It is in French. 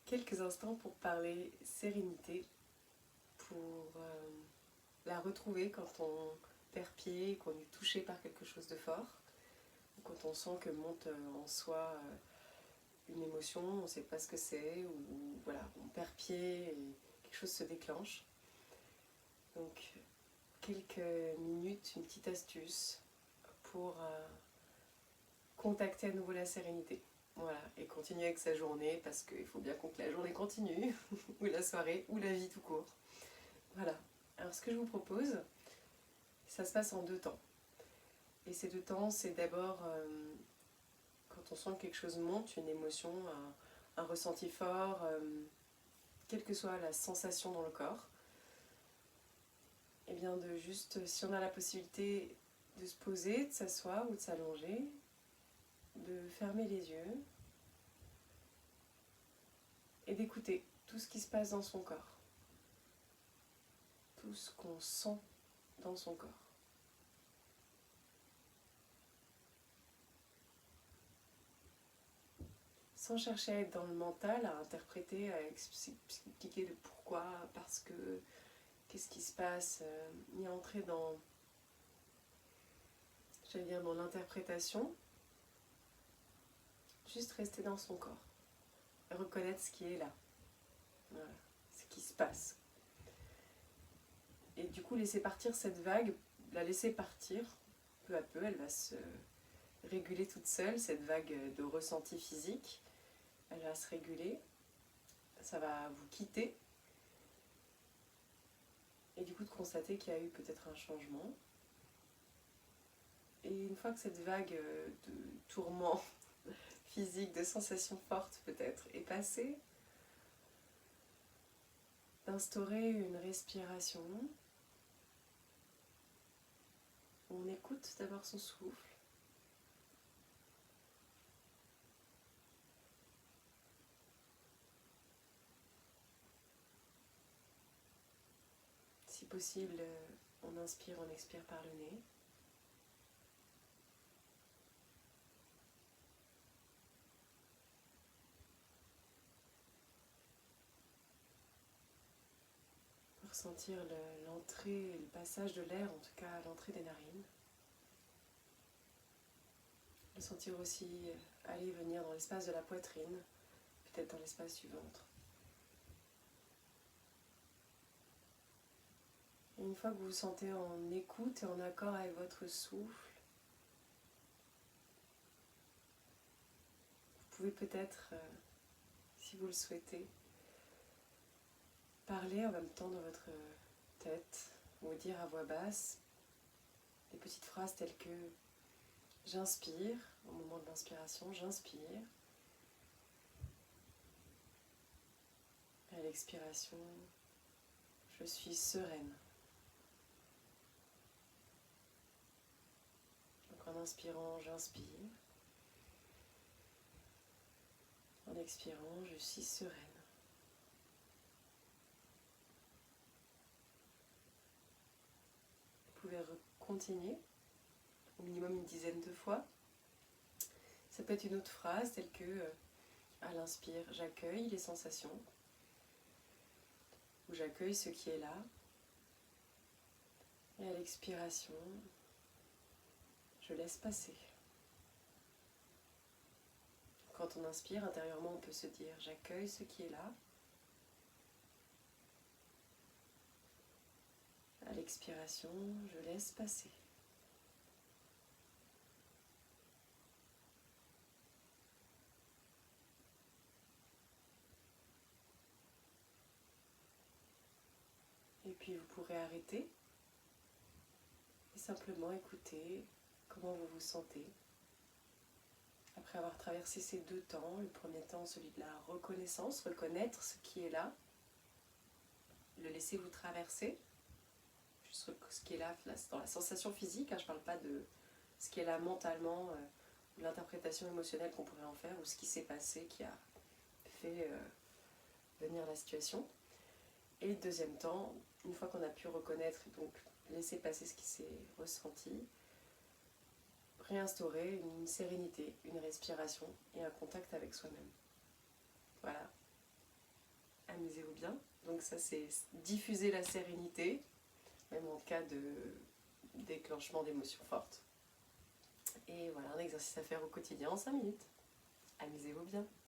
quelques instants pour parler sérénité, pour la retrouver quand on perd pied, qu'on est touché par quelque chose de fort, ou quand on sent que monte en soi une émotion, on ne sait pas ce que c'est, ou voilà, on perd pied et quelque chose se déclenche. Donc quelques minutes, une petite astuce pour contacter à nouveau la sérénité. Voilà, et continuer avec sa journée parce qu'il faut bien que la journée continue, ou la soirée, ou la vie tout court. Voilà. Alors ce que je vous propose, ça se passe en 2 temps. Et ces 2 temps, c'est d'abord quand on sent que quelque chose monte, une émotion, un ressenti fort, quelle que soit la sensation dans le corps, et bien de juste, si on a la possibilité de se poser, de s'asseoir ou de s'allonger, de fermer les yeux et d'écouter tout ce qui se passe dans son corps, tout ce qu'on sent dans son corps. Sans chercher à être dans le mental, à interpréter, à expliquer le pourquoi, parce que, qu'est-ce qui se passe, ni entrer dans, j'allais dire, dans l'interprétation, juste rester dans son corps, et reconnaître ce qui est là, voilà, ce qui se passe. Et du coup, laisser partir cette vague, la laisser partir, peu à peu, elle va se réguler toute seule, cette vague de ressenti physique, elle va se réguler, ça va vous quitter, et du coup de constater qu'il y a eu peut-être un changement. Et une fois que cette vague de tourments physiques, de sensations fortes peut-être, est passée, d'instaurer une respiration où on écoute d'abord son souffle, si possible on inspire, on expire par le nez. Ressentir l'entrée et le passage de l'air, en tout cas à l'entrée des narines. Le sentir aussi aller et venir dans l'espace de la poitrine, peut-être dans l'espace du ventre. Et une fois que vous vous sentez en écoute et en accord avec votre souffle, vous pouvez peut-être, si vous le souhaitez, parler en même temps dans votre tête ou dire à voix basse des petites phrases telles que j'inspire, au moment de l'inspiration, j'inspire. À l'expiration, je suis sereine. Donc en inspirant, j'inspire. En expirant, je suis sereine. Vous pouvez continuer, au minimum une dizaine de fois. Ça peut être une autre phrase telle que, à l'inspire, j'accueille les sensations, ou j'accueille ce qui est là. Et à l'expiration, je laisse passer. Quand on inspire, intérieurement, on peut se dire j'accueille ce qui est là. À l'expiration, je laisse passer. Et puis vous pourrez arrêter et simplement écouter comment vous vous sentez. Après avoir traversé ces 2 temps, le premier temps, celui de la reconnaissance, reconnaître ce qui est là, le laisser vous traverser, juste ce qui est là dans la sensation physique, je ne parle pas de ce qui est là mentalement, ou l'interprétation émotionnelle qu'on pourrait en faire, ou ce qui s'est passé qui a fait venir la situation. Et le deuxième temps, une fois qu'on a pu reconnaître et donc laisser passer ce qui s'est ressenti, réinstaurer une sérénité, une respiration et un contact avec soi-même. Voilà. amusez-vous bien. Donc ça c'est diffuser la sérénité, même en cas de déclenchement d'émotions fortes. Et voilà, un exercice à faire au quotidien en 5 minutes. Amusez-vous bien.